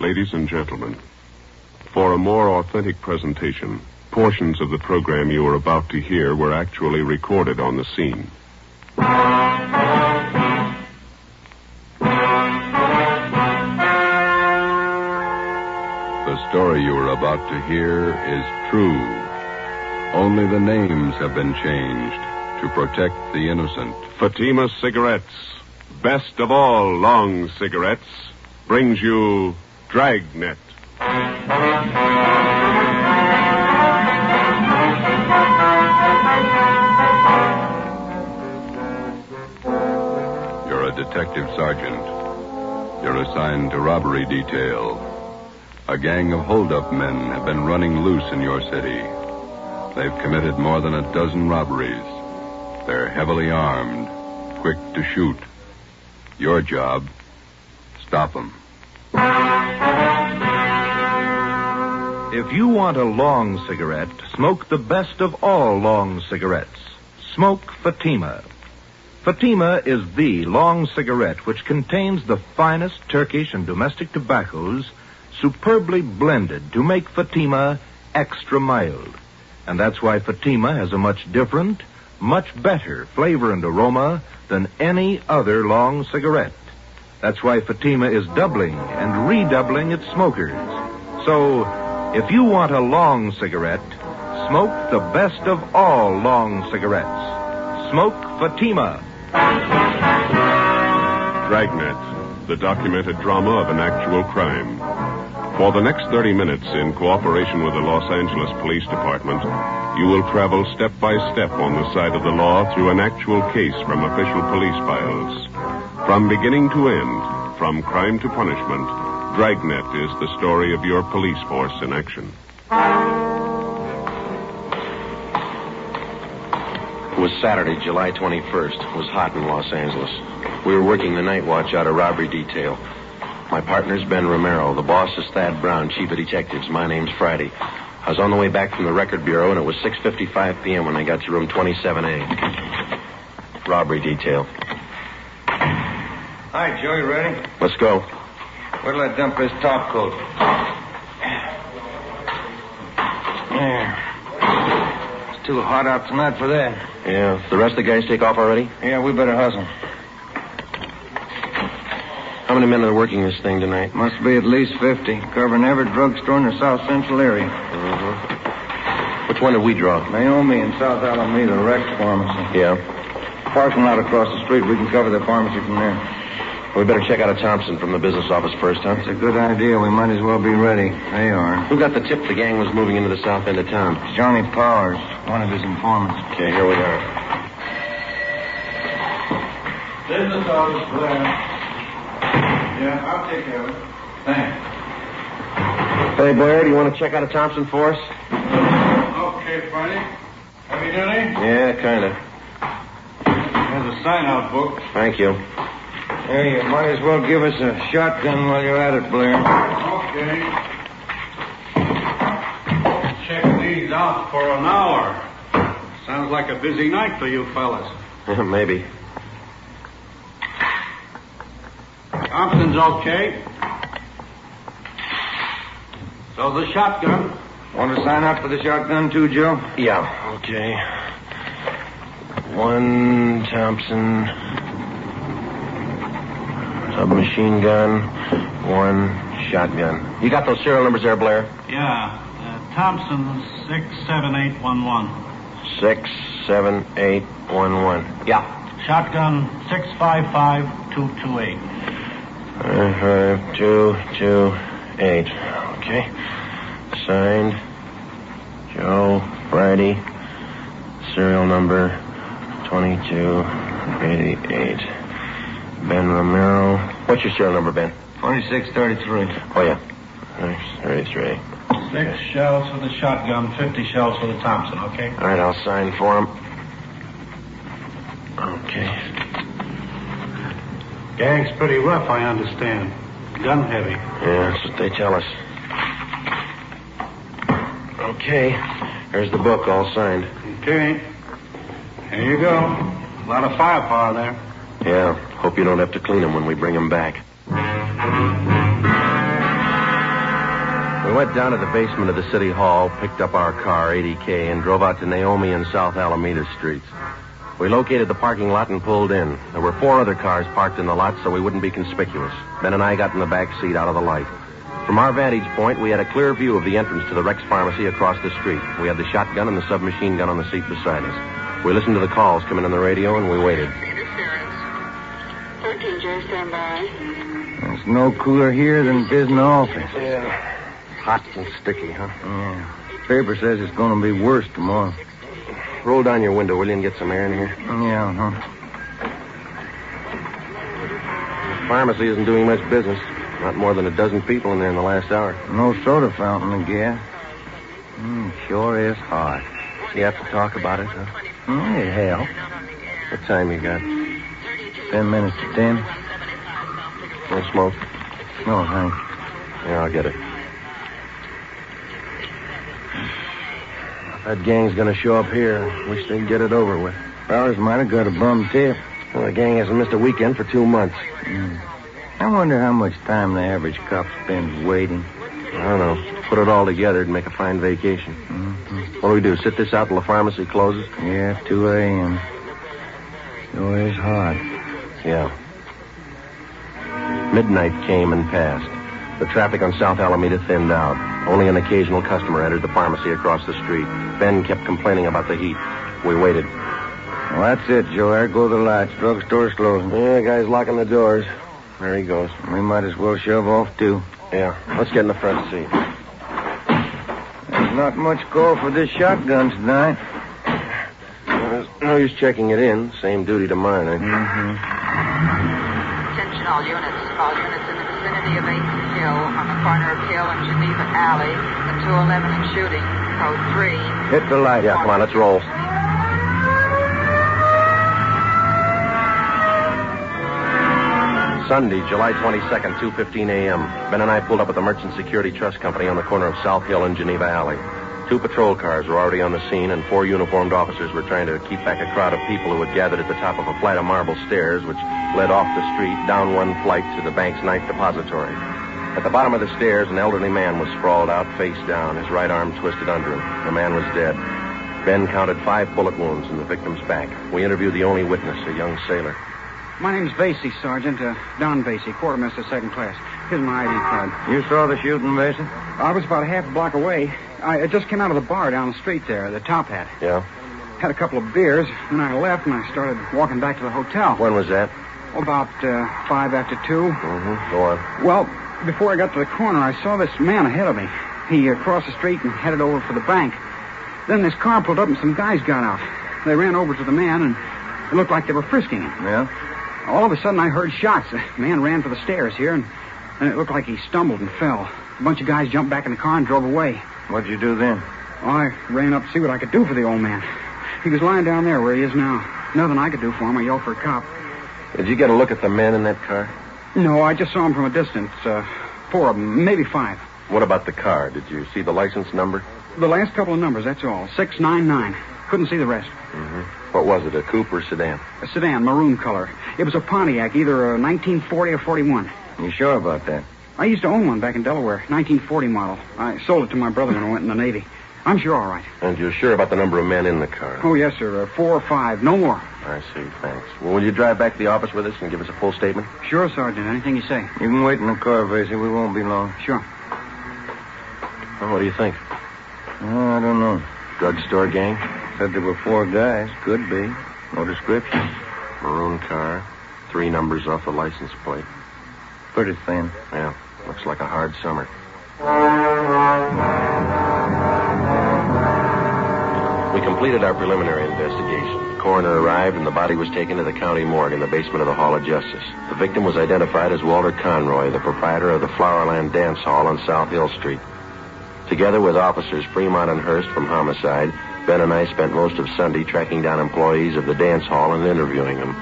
Ladies and gentlemen, for a more authentic presentation, portions of the program you are about to hear were actually recorded on the scene. The story you are about to hear is true. Only the names have been changed to protect the innocent. Fatima Cigarettes, best of all long cigarettes, brings you Dragnet. You're a detective sergeant. You're assigned to robbery detail. A gang of hold-up men have been running loose in your city. They've committed more than a dozen robberies. They're heavily armed, quick to shoot. Your job, stop them. If you want a long cigarette, smoke the best of all long cigarettes. Smoke Fatima. Fatima is the long cigarette which contains the finest Turkish and domestic tobaccos superbly blended to make Fatima extra mild. And that's why Fatima has a much different, much better flavor and aroma than any other long cigarette. That's why Fatima is doubling and redoubling its smokers. So, if you want a long cigarette, smoke the best of all long cigarettes. Smoke Fatima. Dragnet, the documented drama of an actual crime. For the next 30 minutes, in cooperation with the Los Angeles Police Department, you will travel step by step on the side of the law through an actual case from official police files. From beginning to end, from crime to punishment, Dragnet is the story of your police force in action. It was Saturday, July 21st. It was hot in Los Angeles. We were working the night watch out of robbery detail. My partner's Ben Romero. The boss is Thad Brown, chief of detectives. My name's Friday. I was on the way back from the record bureau, and it was 6:55 p.m. when I got to room 27A. Robbery detail. Hi, Joe, you ready? Let's go. Where'll I dump this top coat? There. It's too hot out tonight for that. Yeah. The rest of the guys take off already? Yeah, we better hustle. How many men are working this thing tonight? Must be at least 50, covering every drugstore in the South Central area. Which one did we draw? Naomi in South Alameda, Rex Pharmacy. Yeah. Parking lot across the street. We can cover the pharmacy from there. We better check out a Thompson from the business office first, huh? It's a good idea. We might as well be ready. They are. Who got the tip the gang was moving into the south end of town? Johnny Powers, one of his informants. Okay, here we are. Business office, Blair. Yeah, I'll take care of it. Thanks. Hey, Blair, do you want to check out a Thompson for us? Okay, Friday. Have you done it? Yeah, kind of. There's a sign-out book. Thank you. Hey, you might as well give us a shotgun while you're at it, Blair. Okay. Check these out for an hour. Sounds like a busy night for you fellas. Maybe. Thompson's okay. So the shotgun. Want to sign up for the shotgun too, Joe? Yeah, okay. One Thompson submachine gun, one shotgun. You got those serial numbers there, Blair? Yeah. Thompson 67811. 67811. Yeah. Shotgun 655228. 5228. Okay. Signed, Joe Friday. Serial number 2288. Ben Romero. What's your serial number, Ben? 2633. Oh, yeah. 33. 6 shells for the shotgun, 50 shells for the Thompson, okay? All right, I'll sign for him. Okay. Gang's pretty rough, I understand. Gun heavy. Yeah, that's what they tell us. Okay. Here's the book, all signed. Okay. Here you go. A lot of firepower there. Yeah. Hope you don't have to clean them when we bring them back. We went down to the basement of the city hall, picked up our car, 80K, and drove out to Naomi and South Alameda streets. We located the parking lot and pulled in. There were 4 other cars parked in the lot so we wouldn't be conspicuous. Ben and I got in the back seat out of the light. From our vantage point, we had a clear view of the entrance to the Rex Pharmacy across the street. We had the shotgun and the submachine gun on the seat beside us. We listened to the calls coming on the radio, and we waited. 13J, stand by. There's no cooler here than biz in the office. Yeah. Hot and sticky, huh? Yeah. Paper says it's going to be worse tomorrow. Roll down your window, will you, and get some air in here? Yeah, huh? The pharmacy isn't doing much business. Not more than a dozen people in there in the last hour. No soda fountain, I guess. Sure is hot. You have to talk about it, huh? It helps. What time you got? 10 minutes to 10. No smoke? No, thanks. Yeah, I'll get it. That gang's gonna show up here. Wish they'd get it over with. Fellas might have got a bum tip. Well, the gang hasn't missed a weekend for 2 months. I wonder how much time the average cop spends waiting. I don't know. Put it all together and make a fine vacation. What do we do, sit this out till the pharmacy closes? Yeah, 2 a.m. Sure is hot. Yeah. Midnight came and passed. The traffic on South Alameda thinned out. Only an occasional customer entered the pharmacy across the street. Ben kept complaining about the heat. We waited. Well, that's it, Joe. There go the lights. Drugstore's closing. Yeah, the guy's locking the doors. There he goes. We might as well shove off, too. Yeah, let's get in the front seat. There's not much call for this shotgun tonight. There's no use checking it in. Same duty to mine, eh? Attention all units. All units in the vicinity of 8th Hill, on the corner of Hill and Geneva Alley, the 211 and shooting. Code 3. Hit the light. Yeah, come on, let's roll. Sunday, July 22nd, 2:15 a.m. Ben and I pulled up at the Merchant Security Trust Company on the corner of South Hill and Geneva Alley. 2 patrol cars were already on the scene, and 4 uniformed officers were trying to keep back a crowd of people who had gathered at the top of a flight of marble stairs which led off the street down one flight to the bank's ninth depository. At the bottom of the stairs, an elderly man was sprawled out face down, his right arm twisted under him. The man was dead. Ben counted 5 bullet wounds in the victim's back. We interviewed the only witness, a young sailor. My name's Vasey, Sergeant. Don Vasey, quartermaster, 2nd class. Here's my ID card. You saw the shooting, Vasey? I was about a half a block away. I just came out of the bar down the street there, the Top Hat. Yeah? Had a couple of beers, then I left and I started walking back to the hotel. When was that? About 5 after 2. Mm-hmm. Go on. Well, before I got to the corner, I saw this man ahead of me. He crossed the street and headed over for the bank. Then this car pulled up and some guys got out. They ran over to the man and it looked like they were frisking him. Yeah? All of a sudden, I heard shots. The man ran for the stairs here, and it looked like he stumbled and fell. A bunch of guys jumped back in the car and drove away. What'd you do then? Well, I ran up to see what I could do for the old man. He was lying down there where he is now. Nothing I could do for him. I yelled for a cop. Did you get a look at the men in that car? No, I just saw him from a distance. 4 of them, maybe 5. What about the car? Did you see the license number? The last couple of numbers, that's all. 699. Couldn't see the rest. Mm-hmm. What was it, a coupe or sedan? A sedan, maroon color. It was a Pontiac, either a 1940 or 41. You sure about that? I used to own one back in Delaware, 1940 model. I sold it to my brother when I went in the Navy. I'm sure all right. And you're sure about the number of men in the car? Oh, yes, sir. 4 or 5, no more. I see, thanks. Well, will you drive back to the office with us and give us a full statement? Sure, Sergeant. Anything you say. You can wait in the car, Vasey. We won't be long. Sure. Well, what do you think? I don't know. Drugstore gang? Said there were 4 guys. Could be. No description. Maroon car. 3 numbers off the license plate. Pretty thin. Yeah, looks like a hard summer. We completed our preliminary investigation. The coroner arrived and the body was taken to the county morgue in the basement of the Hall of Justice. The victim was identified as Walter Conroy, the proprietor of the Flowerland Dance Hall on South Hill Street. Together with officers Fremont and Hurst from homicide, Ben and I spent most of Sunday tracking down employees of the dance hall and interviewing them.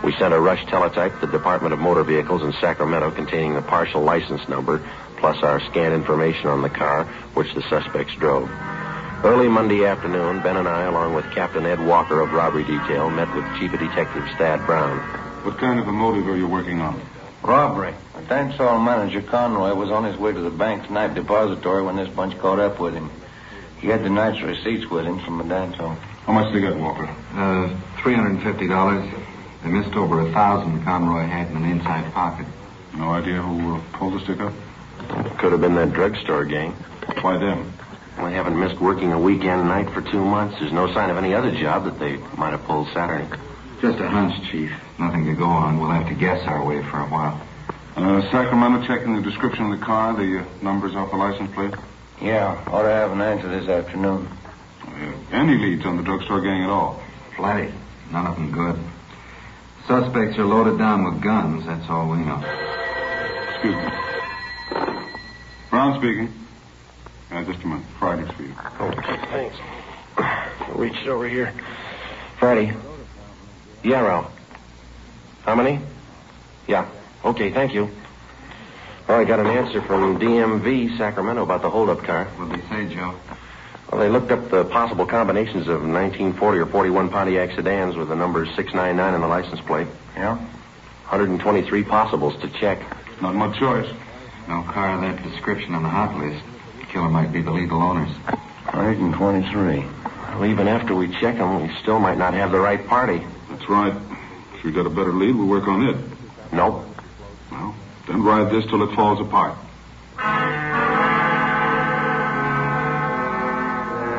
We sent a rush teletype to the Department of Motor Vehicles in Sacramento containing the partial license number, plus our scanned information on the car, which the suspects drove. Early Monday afternoon, Ben and I, along with Captain Ed Walker of Robbery Detail, met with Chief of Detectives Thad Brown. What kind of a motive are you working on? Robbery. The dance hall manager, Conroy, was on his way to the bank's night depository when this bunch caught up with him. He had the night's receipts with him from the dance hall. How much did they get, Walker? $350. They missed over 1,000 Conroy had in an inside pocket. No idea who pulled the stick up? Could have been that drugstore gang. Why them? They haven't missed working a weekend night for 2 months. There's no sign of any other job that they might have pulled Saturday. Just a hunch, Chief. Nothing to go on. We'll have to guess our way for a while. Sacramento checking the description of the car, the numbers off the license plate? Yeah, ought to have an answer this afternoon. Any leads on the drugstore gang at all? Plenty. None of them good. Suspects are loaded down with guns. That's all we know. Excuse me. Brown speaking. Just a minute. Friday's for you. Okay, thanks. Reach it over here. Friday. Yeah, Ralph. How many? Yeah. Okay, thank you. Well, I got an answer from DMV, Sacramento, about the holdup car. What'd they say, Joe? Well, they looked up the possible combinations of 1940 or 41 Pontiac sedans with the number 699 on the license plate. Yeah? 123 possibles to check. Not much choice. No car of that description on the hot list. The killer might be the legal owners. 123. Well, even after we check them, we still might not have the right party. That's right. If we got a better lead, we'll work on it. Nope. Well, then ride this till it falls apart.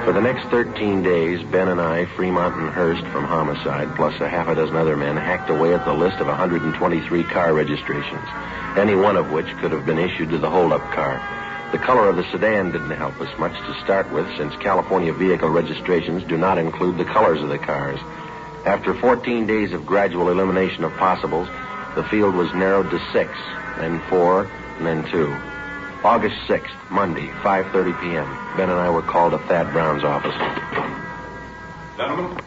For the next 13 days, Ben and I, Fremont and Hurst from homicide, plus a half a dozen other men, hacked away at the list of 123 car registrations, any one of which could have been issued to the holdup car. The color of the sedan didn't help us much to start with, since California vehicle registrations do not include the colors of the cars. After 14 days of gradual elimination of possibles, the field was narrowed to 6, then 4, and then 2. August 6th, Monday, 5:30 p.m. Ben and I were called to Thad Brown's office. Gentlemen,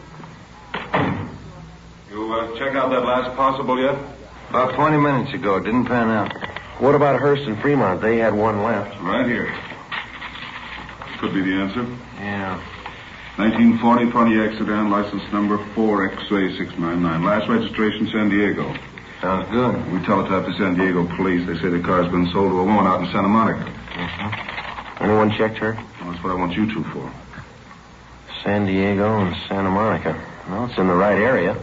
you check out that last possible yet? About 20 minutes ago. It didn't pan out. What about Hurst and Fremont? They had one left. Right here. Could be the answer. Yeah. 1940 Pontiac sedan, license number 4XA699. Last registration, San Diego. Sounds good. We teletyped to San Diego police. They say the car's been sold to a woman out in Santa Monica. Anyone checked her? Well, that's what I want you two for. San Diego and Santa Monica. Well, it's in the right area.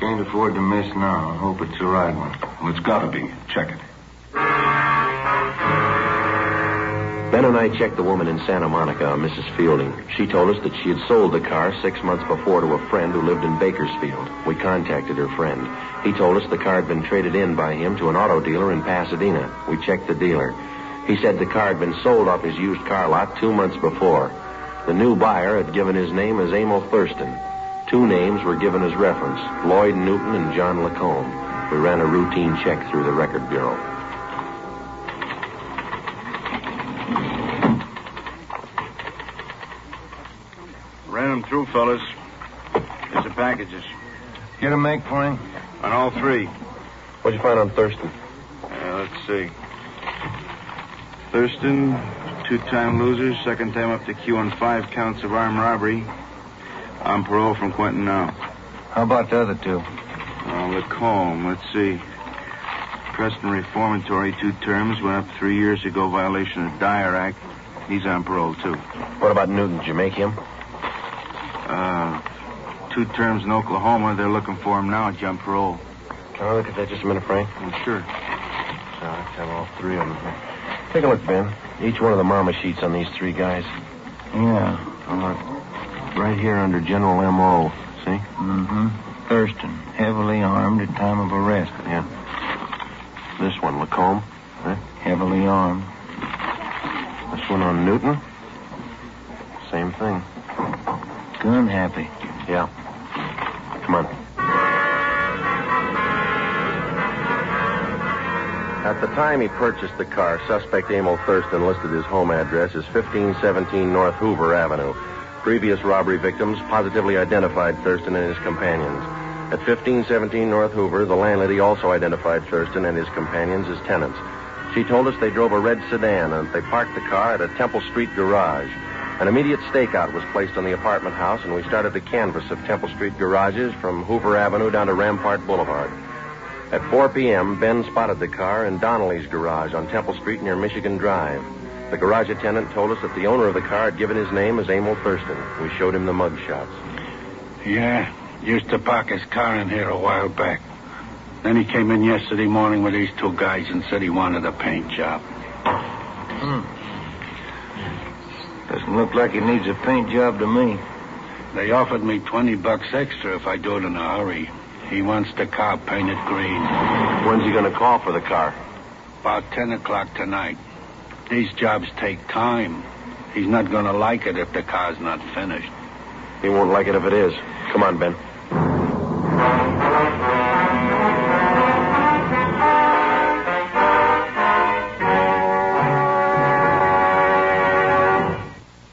Can't afford to miss now. I hope it's the right one. Well, it's got to be. Check it. Ben and I checked the woman in Santa Monica, Mrs. Fielding. She told us that she had sold the car 6 months before to a friend who lived in Bakersfield. We contacted her friend. He told us the car had been traded in by him to an auto dealer in Pasadena. We checked the dealer. He said the car had been sold off his used car lot 2 months before. The new buyer had given his name as Emil Thurston. 2 names were given as reference, Lloyd Newton and John Lacombe. We ran a routine check through the record bureau. Ran them through, fellas. Here's the packages. Get a make for him? On all 3. What'd you find on Thurston? Let's see. Thurston, 2-time loser, second time up to Q on 5 counts of armed robbery. On parole from Quentin now. How about the other 2? Lacombe, let's see. Preston Reformatory, 2 terms, went up 3 years ago, violation of Dyer Act. He's on parole, too. What about Newton? Did you make him? 2 terms in Oklahoma. They're looking for him now, jump parole. Can I look at that just a minute, Frank? Sure. I have all 3 of them here. Take a look, Ben. Each one of the mama sheets on these 3 guys. Yeah. Right here under General M.O., see? Mm-hmm. Thurston, heavily armed at time of arrest. Yeah. This one, Lacombe. Huh? Heavily armed. This one on Newton. Same thing. Gun happy. Yeah. Come on. At the time he purchased the car, suspect Emil Thurston listed his home address as 1517 North Hoover Avenue. Previous robbery victims positively identified Thurston and his companions. At 1517 North Hoover, the landlady also identified Thurston and his companions as tenants. She told us they drove a red sedan and they parked the car at a Temple Street garage. An immediate stakeout was placed on the apartment house, and we started a canvass of Temple Street garages from Hoover Avenue down to Rampart Boulevard. At 4 p.m., Ben spotted the car in Donnelly's garage on Temple Street near Michigan Drive. The garage attendant told us that the owner of the car had given his name as Emil Thurston. We showed him the mug shots. Yeah, used to park his car in here a while back. Then he came in yesterday morning with these two guys and said he wanted a paint job. Doesn't look like he needs a paint job to me. They offered me $20 extra if I do it in a hurry. He wants the car painted green. When's he going to call for the car? About 10 o'clock tonight. These jobs take time. He's not going to like it if the car's not finished. He won't like it if it is. Come on, Ben.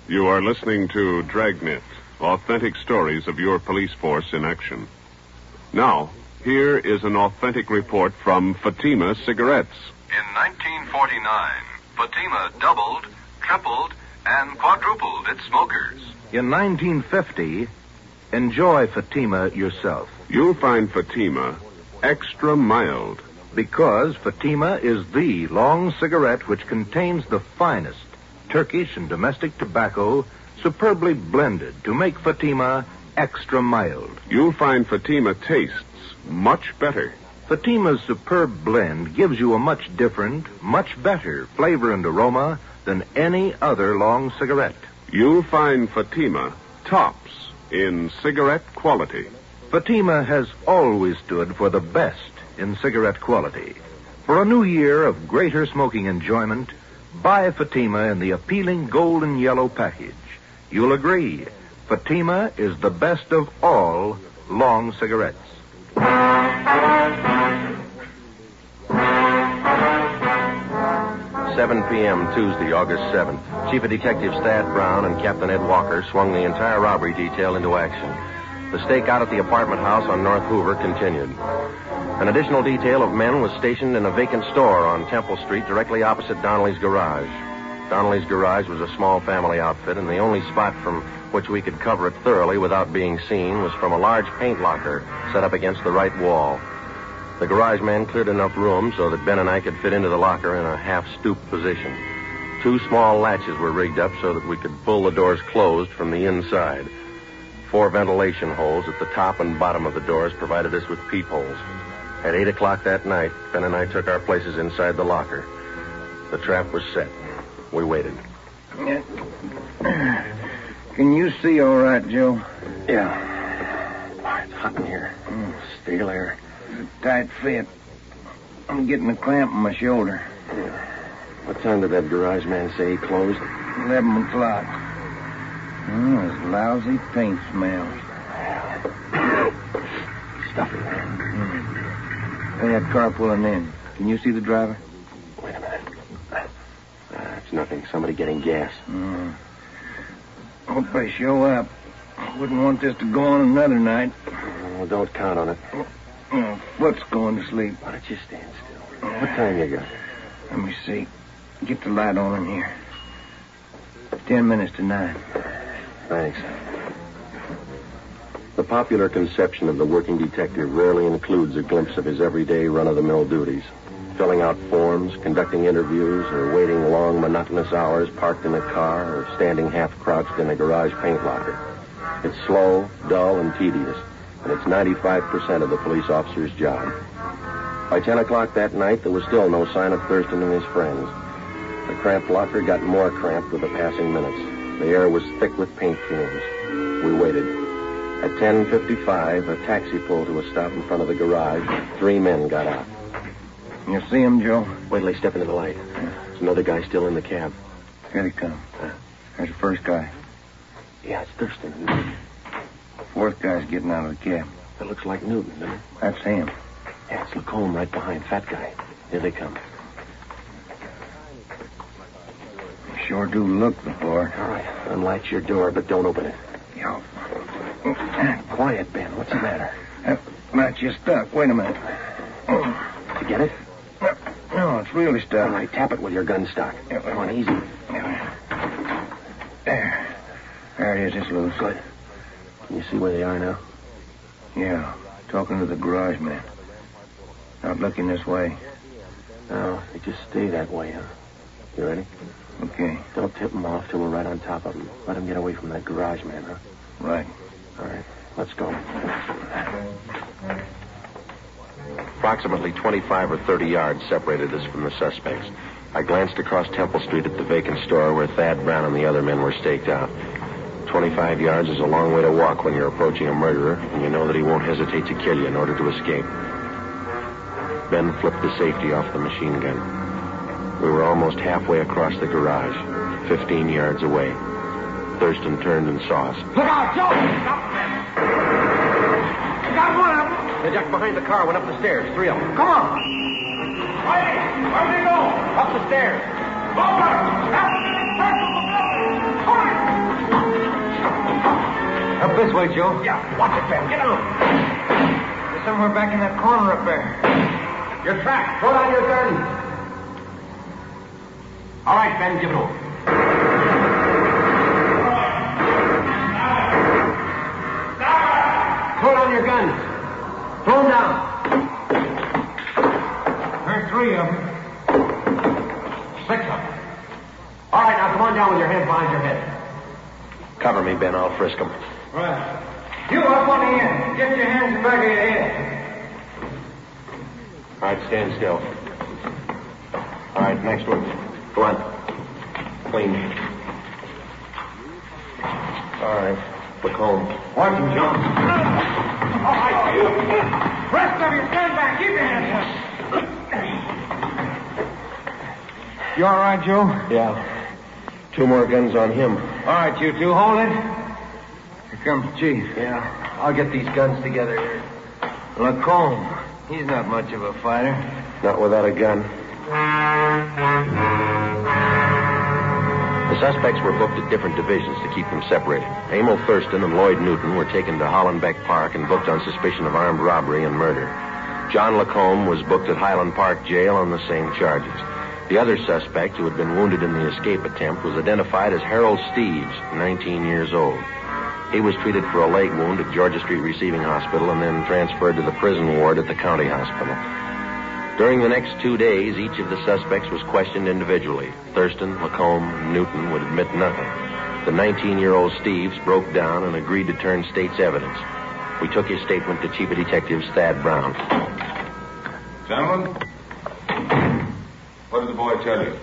You are listening to Dragnet, authentic stories of your police force in action. Now, here is an authentic report from Fatima Cigarettes. In 1949, Fatima doubled, tripled, and quadrupled its smokers. In 1950, enjoy Fatima yourself. You'll find Fatima extra mild. Because Fatima is the long cigarette which contains the finest Turkish and domestic tobacco superbly blended to make Fatima extra mild. You'll find Fatima tastes much better. Fatima's superb blend gives you a much different, much better flavor and aroma than any other long cigarette. You'll find Fatima tops in cigarette quality. Fatima has always stood for the best in cigarette quality. For a new year of greater smoking enjoyment, buy Fatima in the appealing golden yellow package. You'll agree, Fatima is the best of all long cigarettes. 7 p.m. Tuesday, August 7th. Chief of Detectives Thad Brown and Captain Ed Walker swung the entire robbery detail into action. The stakeout at the apartment house on North Hoover continued. An additional detail of men was stationed in a vacant store on Temple Street directly opposite Donnelly's garage. Donnelly's garage was a small family outfit, and the only spot from which we could cover it thoroughly without being seen was from a large paint locker set up against the right wall. The garage man cleared enough room so that Ben and I could fit into the locker in a half-stooped position. 2 small latches were rigged up so that we could pull the doors closed from the inside. 4 ventilation holes at the top and bottom of the doors provided us with peepholes. At 8 o'clock that night, Ben and I took our places inside the locker. The trap was set. We waited. Can you see all right, Joe? Yeah. It's hot in here. Stale air. It's a tight fit. I'm getting a cramp in my shoulder. Yeah. What time did that garage man say he closed? 11 o'clock. There's lousy paint smells. Stuffy, man. Hey, that car pulling in. Can you see the driver? Wait a minute. It's nothing. Somebody getting gas. Hope they show up. Wouldn't want this to go on another night. Well, don't count on it. Foot's going to sleep. Why don't you stand still? What time you got? Let me see. Get the light on in here. 10 minutes to 9. Thanks. The popular conception of the working detective rarely includes a glimpse of his everyday run-of-the-mill duties. Filling out forms, conducting interviews, or waiting long, monotonous hours parked in a car or standing half-crouched in a garage paint locker. It's slow, dull, and tedious, and it's 95% of the police officer's job. By 10 o'clock that night, there was still no sign of Thurston and his friends. The cramped locker got more cramped with the passing minutes. The air was thick with paint fumes. We waited. At 10:55, a taxi pulled to a stop in front of the garage. 3 men got out. You see him, Joe? Wait till they step into the light. There's another guy still in the cab. Here they come. There's the first guy. Yeah, it's Thurston. 4th guy's getting out of the cab. That looks like Newton, doesn't it? That's him. Yeah, it's Lacombe right behind. Fat guy. Here they come. Sure do look the part. All right. Unlatch your door, but don't open it. Yo. Quiet, Ben. What's the matter? That latch is stuck. Wait a minute. Did you get it? No, it's really stuck. All right, tap it with your gun stock. Come on, easy. There. There it is. It's loose. Good. Can you see where they are now? Yeah. Talking to the garage man. Stop looking this way. Now, they just stay that way, huh? You ready? Okay. Don't tip them off till we're right on top of them. Let them get away from that garage man, huh? Right. All right, let's go. Approximately 25 or 30 yards separated us from the suspects. I glanced across Temple Street at the vacant store where Thad Brown and the other men were staked out. 25 yards is a long way to walk when you're approaching a murderer, and you know that he won't hesitate to kill you in order to escape. Ben flipped the safety off the machine gun. We were almost halfway across the garage, 15 yards away. Thurston turned and saw us. Look out, Joe! Stop them! I got one of them! They ducked behind the car, went up the stairs, 3 of them. Come on! Where they go? Up the stairs. Over! Up this way, Joe. Yeah, watch it, Ben. Get out. They're somewhere back in that corner up there. You're trapped. Throw down your gun. All right, Ben, give it over. Throw down your guns. Throw them down. There's 3 of them. 6 of them. All right, now come on down with your hands behind your head. Cover me, Ben. I'll frisk them. Right. You up on the end. Get your hands in the back of your head. All right, stand still. All right, next one. Go on. Clean. All right, look home. Watch him, John. All right, you. Rest of you, stand back. Keep your hands up. You all right, Joe? Yeah. 2 more guns on him. All right, you two, hold it. Here comes the chief. Yeah, I'll get these guns together here. Lacombe. He's not much of a fighter. Not without a gun. The suspects were booked at different divisions to keep them separated. Emil Thurston and Lloyd Newton were taken to Hollenbeck Park and booked on suspicion of armed robbery and murder. John Lacombe was booked at Highland Park Jail on the same charges. The other suspect, who had been wounded in the escape attempt, was identified as Harold Steves, 19 years old. He was treated for a leg wound at Georgia Street Receiving Hospital and then transferred to the prison ward at the county hospital. During the next 2 days, each of the suspects was questioned individually. Thurston, Lacombe, and Newton would admit nothing. The 19-year-old Steves broke down and agreed to turn state's evidence. We took his statement to Chief of Detectives Thad Brown. Gentlemen, what did the boy tell you?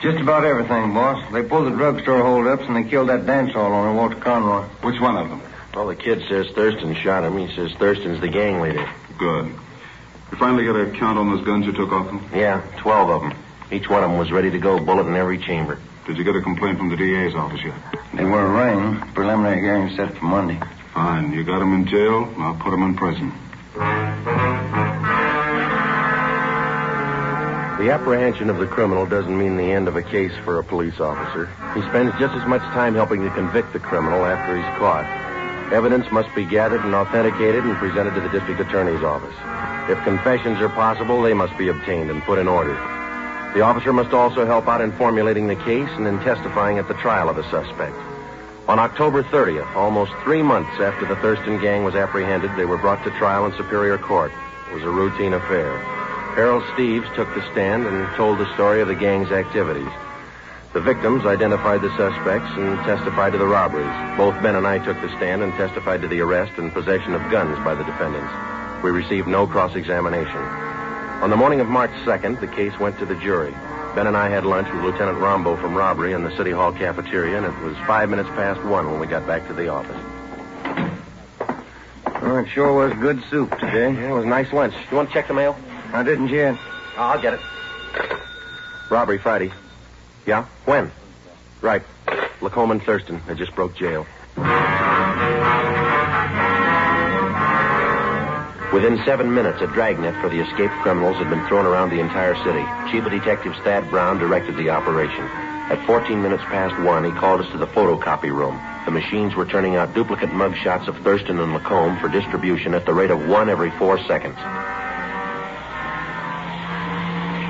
Just about everything, boss. They pulled the drugstore holdups and they killed that dance hall owner, Walter Conroy. Which one of them? Well, the kid says Thurston shot him. He says Thurston's the gang leader. Good. You finally got a count on those guns you took off them? Yeah, 12 of them. Each one of them was ready to go, bullet in every chamber. Did you get a complaint from the DA's office yet? They were arraigned. Preliminary hearing set for Monday. Fine. You got them in jail. I'll put them in prison. The apprehension of the criminal doesn't mean the end of a case for a police officer. He spends just as much time helping to convict the criminal after he's caught. Evidence must be gathered and authenticated and presented to the district attorney's office. If confessions are possible, they must be obtained and put in order. The officer must also help out in formulating the case and in testifying at the trial of the suspect. On October 30th, almost 3 months after the Thurston gang was apprehended, they were brought to trial in Superior Court. It was a routine affair. Harold Steves took the stand and told the story of the gang's activities. The victims identified the suspects and testified to the robberies. Both Ben and I took the stand and testified to the arrest and possession of guns by the defendants. We received no cross-examination. On the morning of March 2nd, the case went to the jury. Ben and I had lunch with Lieutenant Rombo from robbery in the City Hall cafeteria, and it was 5 minutes past 1 when we got back to the office. Oh, it sure was good soup today. Yeah, it was a nice lunch. You want to check the mail? I didn't yet. Oh, I'll get it. Robbery Friday. Yeah? When? Right. Lacombe and Thurston. They just broke jail. Within 7 minutes, a dragnet for the escaped criminals had been thrown around the entire city. Chief of Detectives Thad Brown directed the operation. At 14 minutes past 1, he called us to the photocopy room. The machines were turning out duplicate mugshots of Thurston and Lacombe for distribution at the rate of 1 every 4 seconds.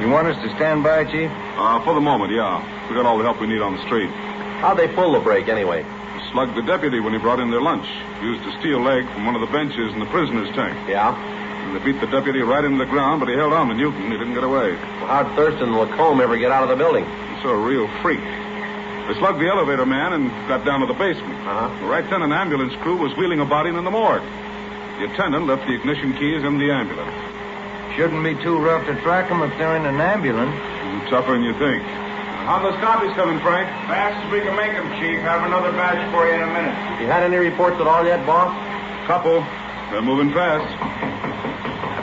You want us to stand by, Chief? For the moment, yeah. We got all the help we need on the street. How'd they pull the break, anyway? Slugged the deputy when he brought in their lunch. Used a steel leg from one of the benches in the prisoner's tank. Yeah? They beat the deputy right into the ground, but he held on to Newton. He didn't get away. Well, how'd Thurston and Lacombe ever get out of the building? He's a real freak. They slugged the elevator man and got down to the basement. Right then, an ambulance crew was wheeling a body into the morgue. The attendant left the ignition keys in the ambulance. Shouldn't be too rough to track them if they're in an ambulance. Tougher than you think. How those copies coming, Frank? Fast as we can make them, Chief. Have another batch for you in a minute. You had any reports at all yet, boss? Couple. They're moving fast.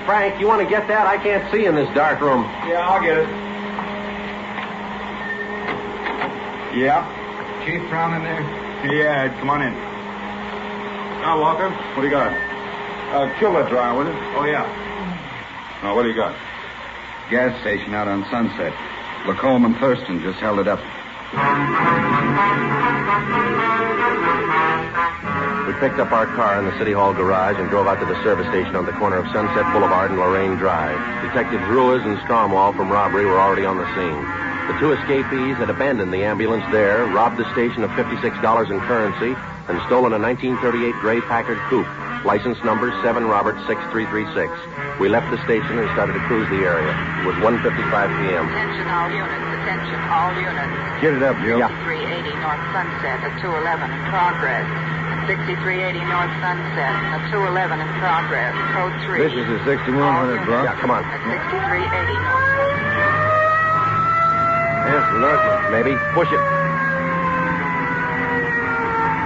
Frank, you want to get that? I can't see in this dark room. Yeah, I'll get it. Yeah? Chief Brown in there? Yeah, come on in. Now, Walker, what do you got? Kill that dryer, will you? Oh, yeah. Now, what do you got? Gas station out on Sunset. Lacombe and Thurston just held it up. We picked up our car in the City Hall garage and drove out to the service station on the corner of Sunset Boulevard and Lorraine Drive. Detectives Ruiz and Stromwall from robbery were already on the scene. The two escapees had abandoned the ambulance there, robbed the station of $56 in currency, and stolen a 1938 gray Packard coupe, license number 7 Robert 6336. We left the station and started to cruise the area. It was 1:55 p.m. Attention all units. Attention all units. Get it up, Joe. 6380 North Sunset at 211 in progress. 6380 North Sunset at 211 in progress. Code 3. This is the 6100 block. Yeah, come on. At 6380 North Sunset. Yes, look. Maybe. Push it.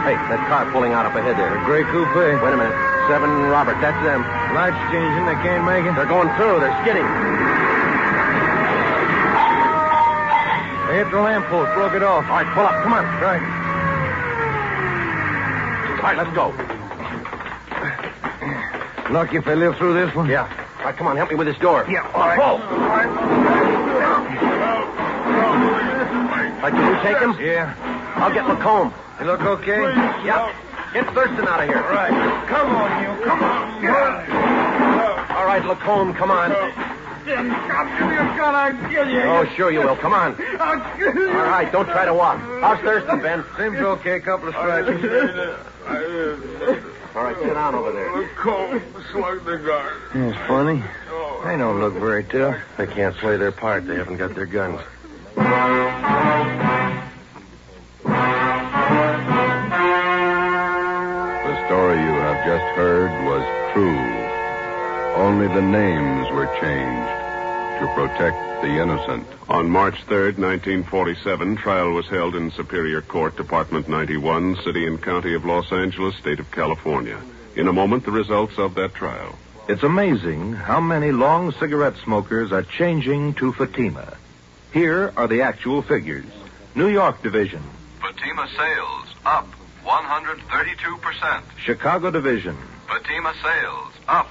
Hey, that car pulling out up ahead there. A gray coupe. Wait a minute. 7 Robert, that's them. Lights changing. They can't make it. They're going through. They're skidding. They hit the lamppost. Broke it off. All right, pull up. Come on. Right. All right, let's go. Lucky if they live through this one. Yeah. All right, come on. Help me with this door. Yeah, all right. Pull. All right, can you take him? Yeah. I'll get Lacombe. You look okay? Yeah. Get Thurston out of here. Right. Come on, you. Come on. All right, Lacombe, come on. I'll give you a gun. I'll kill you. Oh, sure you will. Come on. I'll kill you. All right, don't try to walk. How's Thurston, Ben? Seems okay. Couple of scratches. All right, sit down over there. Lacombe slugged the guard. It's funny. They don't look very tough. They can't play their part. They haven't got their guns. The story you have just heard was true. Only the names were changed to protect the innocent. On March 3rd, 1947, trial was held in Superior Court, Department 91, City and County of Los Angeles, State of California. In a moment, the results of that trial. It's amazing how many long cigarette smokers are changing to Fatima. Here are the actual figures. New York Division. Fatima sales up 132%. Chicago Division. Fatima sales up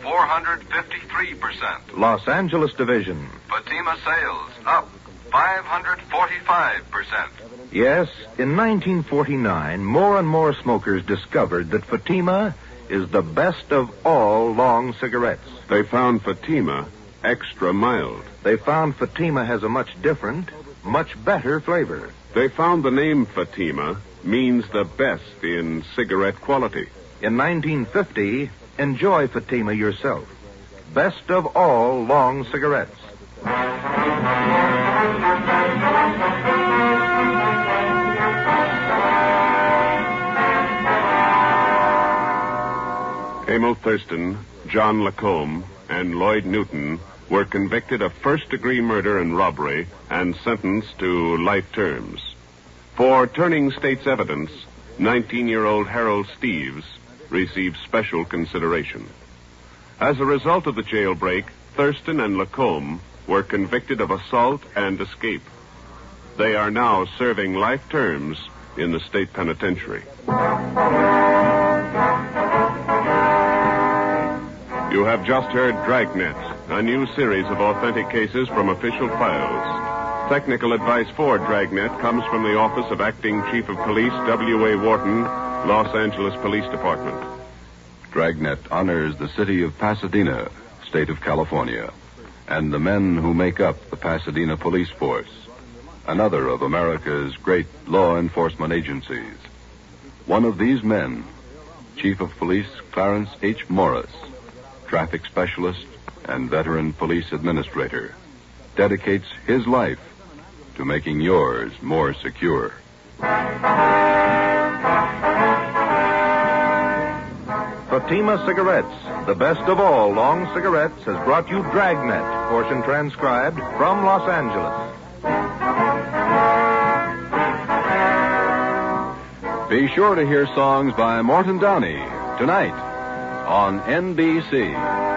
453%. Los Angeles Division. Fatima sales up 545%. Yes, in 1949, more and more smokers discovered that Fatima is the best of all long cigarettes. They found Fatima extra mild. They found Fatima has a much different, much better flavor. They found the name Fatima means the best in cigarette quality. In 1950, enjoy Fatima yourself. Best of all long cigarettes. Emil Thurston, John Lacombe, and Lloyd Newton were convicted of first-degree murder and robbery and sentenced to life terms. For turning state's evidence, 19-year-old Harold Steves received special consideration. As a result of the jailbreak, Thurston and Lacombe were convicted of assault and escape. They are now serving life terms in the state penitentiary. You have just heard Dragnet, a new series of authentic cases from official files. Technical advice for Dragnet comes from the Office of Acting Chief of Police W.A. Wharton, Los Angeles Police Department. Dragnet honors the city of Pasadena, state of California, and the men who make up the Pasadena Police Force, another of America's great law enforcement agencies. One of these men, Chief of Police Clarence H. Morris, traffic specialist and veteran police administrator, dedicates his life to making yours more secure. Fatima Cigarettes, the best of all long cigarettes, has brought you Dragnet, portion transcribed from Los Angeles. Be sure to hear songs by Morton Downey tonight on NBC.